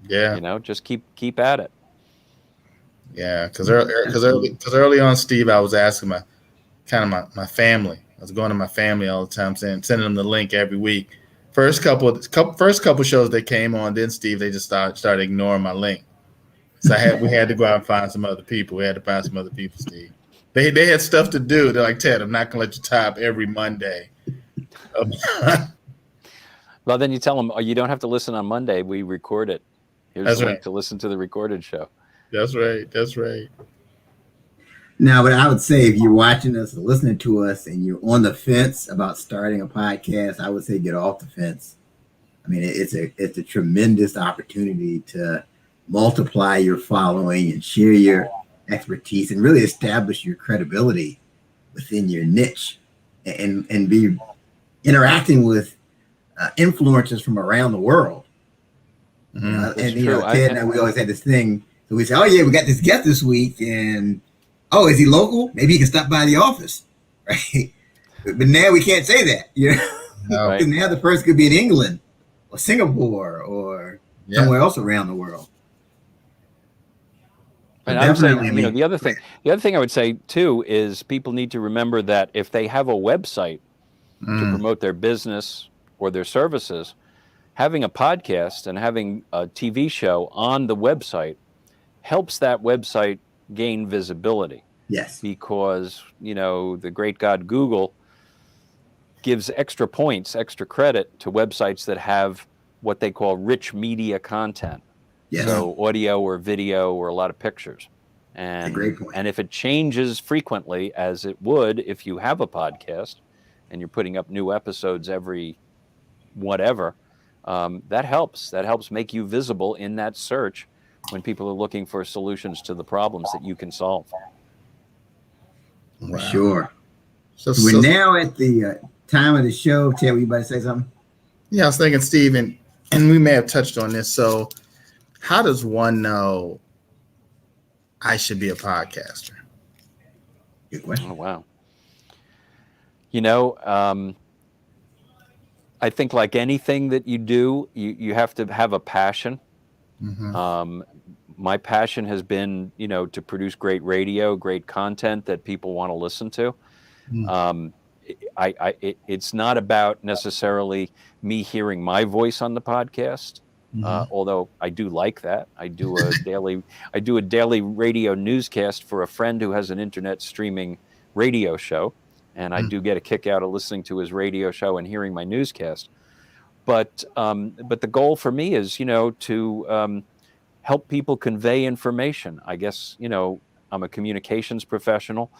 Yeah. Just keep at it. Yeah, because early on, Steve, I was asking my family. I was going to my family all the time, sending them the link every week. First couple shows they came on, then Steve, they just started ignoring my link. So we had to go out and find some other people. We had to find some other people, Steve. They had stuff to do. They're like, Ted, I'm not gonna let you type every Monday. Well, then you tell them, you don't have to listen on Monday. We record it. Here's the link to listen to the recorded show. That's right. Now, but I would say if you're watching us or listening to us and you're on the fence about starting a podcast, I would say get off the fence. It's a tremendous opportunity to multiply your following and share your expertise and really establish your credibility within your niche and be interacting with influencers from around the world. Ted and I, we always had this thing. So we say, oh yeah, we got this guest this week, and oh, is he local? Maybe he can stop by the office, right? But now we can't say that, No. Because now the person could be in England or Singapore or somewhere else around the world. And I would say, the other thing I would say too is people need to remember that if they have a website to promote their business or their services, having a podcast and having a TV show on the website helps that website gain visibility. Yes. Because, the great God Google gives extra points, extra credit to websites that have what they call rich media content. Yes. So audio or video or a lot of pictures. That's a great point. And if it changes frequently, as it would if you have a podcast and you're putting up new episodes every whatever, that helps. That helps make you visible in that search when people are looking for solutions to the problems that you can solve. For sure. So we're now at the time of the show. Ted, were you about to say something? Yeah, I was thinking, Steve, and we may have touched on this. So how does one know I should be a podcaster? Good question. Oh, wow. You know, I think like anything that you do, you have to have a passion. Mm-hmm. My passion has been, to produce great radio, great content that people want to listen to. Mm-hmm. It's not about necessarily me hearing my voice on the podcast, although I do like that. I do a daily radio newscast for a friend who has an internet streaming radio show, and I do get a kick out of listening to his radio show and hearing my newscast. But the goal for me is, to help people convey information. I guess, I'm a communications professional.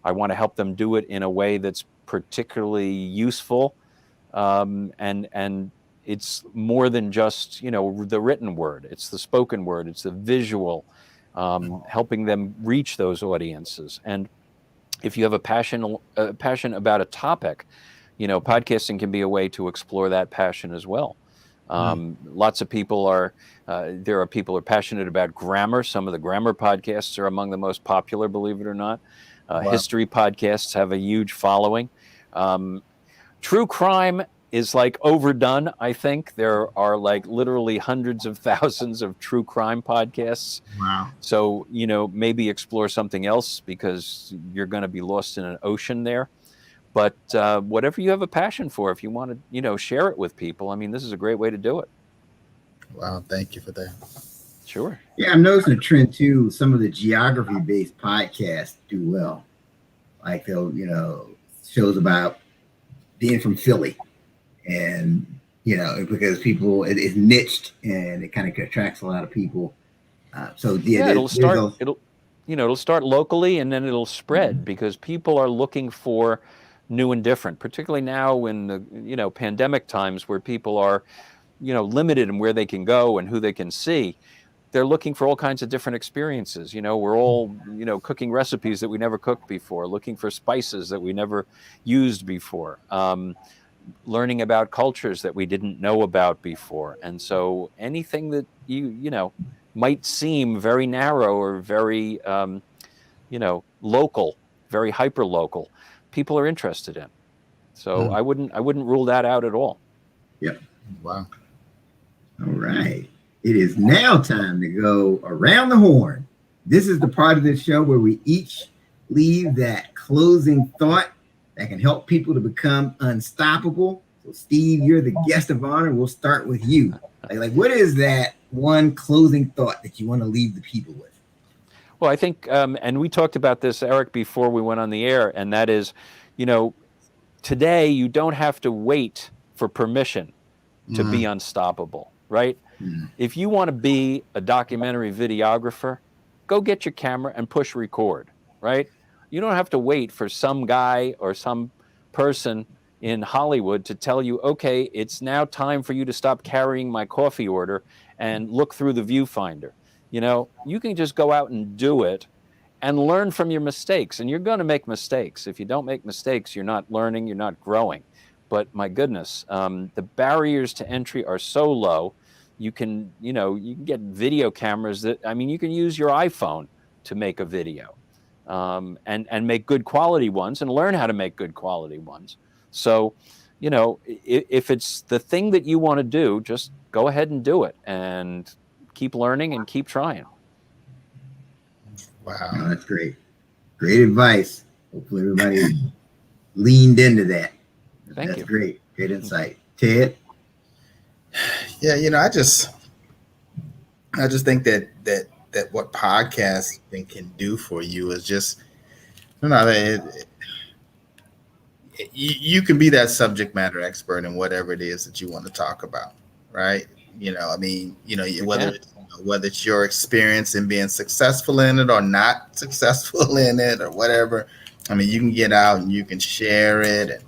I want to help them do it in a way that's particularly useful. And it's more than just, the written word. It's the spoken word. It's the visual, helping them reach those audiences. And if you have a passion about a topic, podcasting can be a way to explore that passion as well. Lots of people there are people who are passionate about grammar. Some of the grammar podcasts are among the most popular, believe it or not. Wow. History podcasts have a huge following. True crime is like overdone, I think. There are like literally hundreds of thousands of true crime podcasts. Wow. So, maybe explore something else because you're going to be lost in an ocean there. But whatever you have a passion for, if you want to, share it with people, I mean, this is a great way to do it. Wow. Thank you for that. Sure. Yeah, I'm noticing a trend too. Some of the geography-based podcasts do well. Like they'll, shows about being from Philly, and because people it is niched and it kind of attracts a lot of people. It'll start locally and then it'll spread because people are looking for new and different, particularly now in the pandemic times where people are limited in where they can go and who they can see. They're looking for all kinds of different experiences. We're all, cooking recipes that we never cooked before, looking for spices that we never used before, learning about cultures that we didn't know about before. And so anything that you might seem very narrow or very, local, very hyper local, people are interested in. So I wouldn't rule that out at all. Yep. Wow. All right. It is now time to go around the horn. This is the part of the show where we each leave that closing thought that can help people to become unstoppable. So, Steve, you're the guest of honor. We'll start with you. Like what is that one closing thought that you want to leave the people with? Well, I think, and we talked about this, Eric, before we went on the air, and that is, today you don't have to wait for permission to be unstoppable, right? If you want to be a documentary videographer, go get your camera and push record, right? You don't have to wait for some guy or some person in Hollywood to tell you, okay, it's now time for you to stop carrying my coffee order and look through the viewfinder. You can just go out and do it and learn from your mistakes. And you're going to make mistakes. If you don't make mistakes, you're not learning, you're not growing. But my goodness, the barriers to entry are so low. You can get video cameras you can use your iPhone to make a video and make good quality ones and learn how to make good quality ones. So, if it's the thing that you want to do, just go ahead and do it and keep learning and keep trying. Wow. Oh, that's great. Great advice. Hopefully everybody leaned into that. Thank you. Great. Great insight. Ted? Yeah, I just think that what podcasting can do for you is just, you can be that subject matter expert in whatever it is that you want to talk about, right? I mean, whether it's your experience in being successful in it or not successful in it or whatever. I mean, you can get out and you can share it,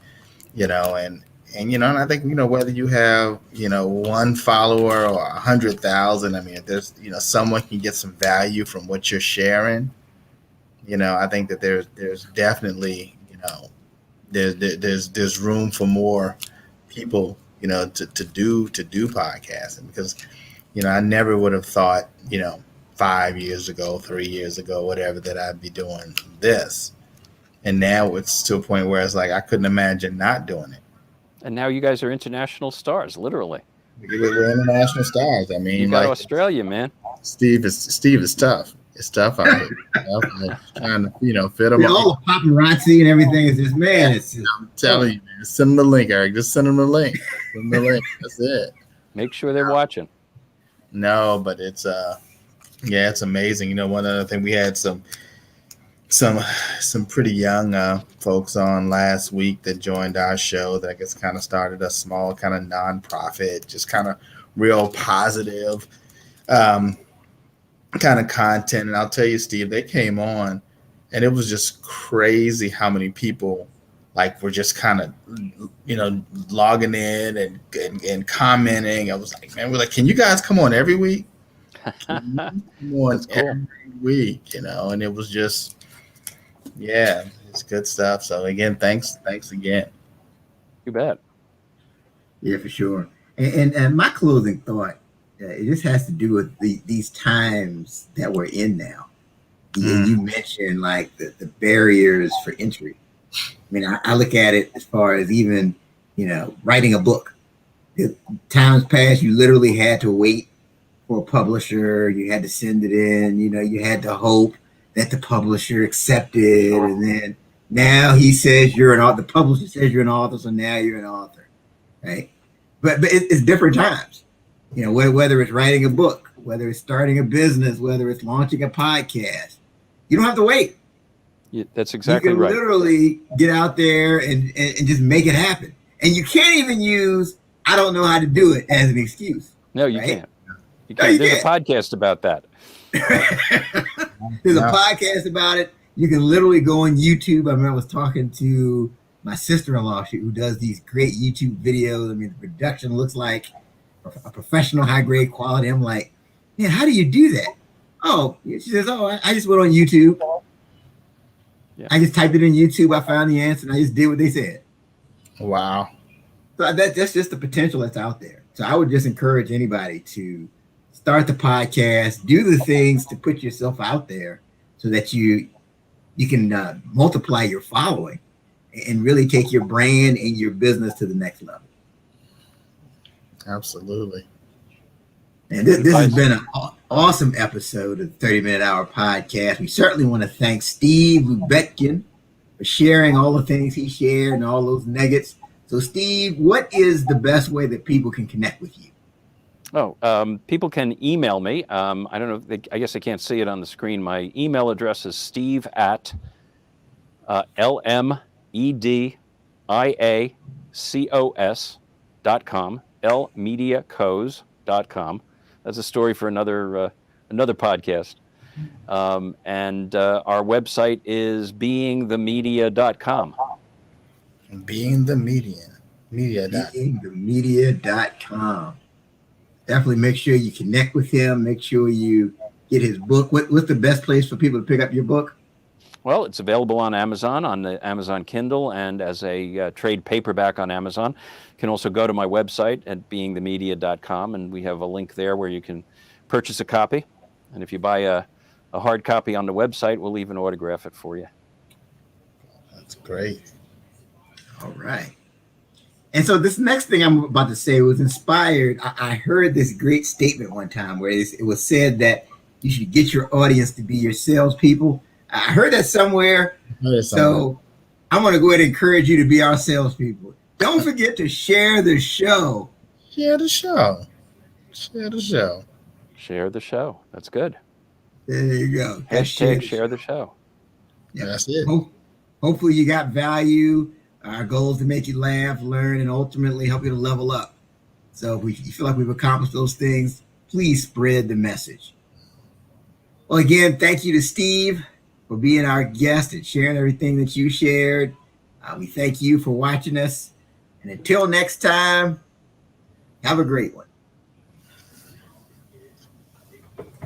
and and I think whether you have one follower or 100,000. I mean, if there's someone can get some value from what you're sharing. I think that there's definitely there's room for more people to do podcasting, because I never would have thought 5 years ago, 3 years ago, whatever, that I'd be doing this. And now it's to a point where it's like I couldn't imagine not doing it. And now you guys are international stars, literally. We're international stars. I mean, you got Australia, man. Steve is tough. It's tough out here. Trying to fit them. All the paparazzi and everything is just, man. I'm telling you, man. Send them the link, Eric. Just send them the link. Send them the link. That's it. Make sure they're watching. No, but it's it's amazing. One other thing, we had some pretty young folks on last week that joined our show that I guess kind of started a small kind of nonprofit, just kind of real positive kind of content. And I'll tell you, Steve, they came on and it was just crazy how many people were just kind of logging in and commenting. I was like, man, we're like, can you guys come on every week? Come on every week, and it was just, yeah, it's good stuff. So again, thanks again. You bet. Yeah, for sure. And my closing thought, it just has to do with these times that we're in now. You mentioned the barriers for entry. I mean, I look at it as far as even, writing a book. Times past, you literally had to wait for a publisher. You had to send it in. You had to hope that the publisher accepted. And then now he says the publisher says you're an author, so now you're an author, right? But it's different times. Whether it's writing a book, whether it's starting a business, whether it's launching a podcast, you don't have to wait. Yeah, that's exactly right. You can literally get out there and just make it happen. And you can't even use, I don't know how to do it, as an excuse. No, you right? can't. You can't. There's a podcast about that. There's a podcast about it. You can literally go on YouTube. I remember I was talking to my sister-in-law who does these great YouTube videos. I mean, the production looks like a professional, high-grade quality. I'm like, man, how do you do that? Oh, she says, I just went on YouTube. Yeah. I just typed it in YouTube. I found the answer, and I just did what they said. Wow. So that's just the potential that's out there. So I would just encourage anybody to start the podcast, do the things to put yourself out there so that you can multiply your following and really take your brand and your business to the next level. Absolutely. And this has been an awesome episode of the 30-Minute Hour Podcast. We certainly want to thank Steve Lubetkin for sharing all the things he shared and all those nuggets. So, Steve, what is the best way that people can connect with you? People can email me. I don't know. I guess I can't see it on the screen. My email address is steve@lmediacos.com, lmediacos.com. That's a story for another podcast. And our website is beingthemedia.com. Beingthemedia.com. Definitely make sure you connect with him. Make sure you get his book. What's the best place for people to pick up your book? Well, it's available on Amazon, on the Amazon Kindle, and as a trade paperback on Amazon. You can also go to my website at beingthemedia.com, and we have a link there where you can purchase a copy. And if you buy a hard copy on the website, we'll even autograph it for you. That's great. All right. And so this next thing I'm about to say was inspired. I heard this great statement one time where it was said that you should get your audience to be your salespeople. I heard that somewhere. So I'm going to go ahead and encourage you to be our salespeople. Don't forget to share the show. Share the show. Share the show. Share the show. That's good. There you go. Hashtag share the show. Yeah, that's it. Hopefully you got value. Our goal is to make you laugh, learn, and ultimately help you to level up. So if you feel like we've accomplished those things, please spread the message. Well, again, thank you to Steve for being our guest and sharing everything that you shared. We thank you for watching us. And until next time, have a great one.